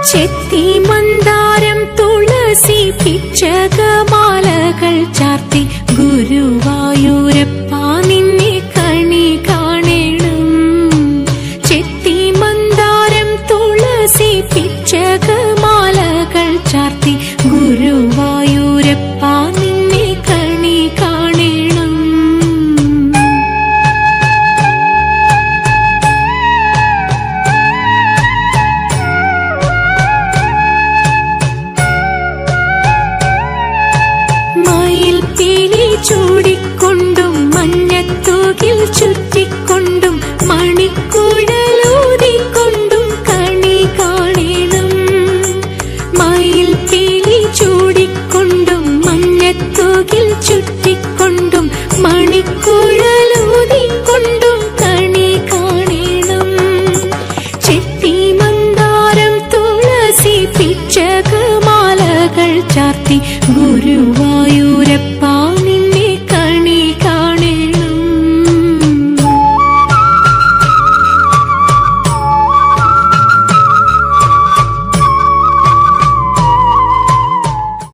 ചെത്തി മന്ദാരം തുളസി പിച്ചകമാലകൾ ചാർത്തി ഗുരുവായൂരപ്പ നിന്നെ കണി കാണണം. ചെത്തി മന്ദാരം തുളസി പിച്ചകമാലകൾ ചാർത്തി ഗുരുവായൂരപ്പ നിന്നെ കണി കാണണം. ചൂടിക്കൊണ്ടും മഞ്ഞത്തൂകിൽ ചുറ്റിക്കൊണ്ടും മണിക്കുഴലൂതിക്കൊണ്ടും കണി കാണണം. മയിൽ പീലി ചൂടിക്കൊണ്ടും മഞ്ഞത്തൂകിൽ ചുറ്റിക്കൊണ്ടും മണിക്കുഴലൂതിക്കൊണ്ടും കണി കാണണം. ചെത്തി മന്ദാരം തുളസി പിച്ചകമാലകൾ ചാർത്തി ഗുരുവായൂരപ്പ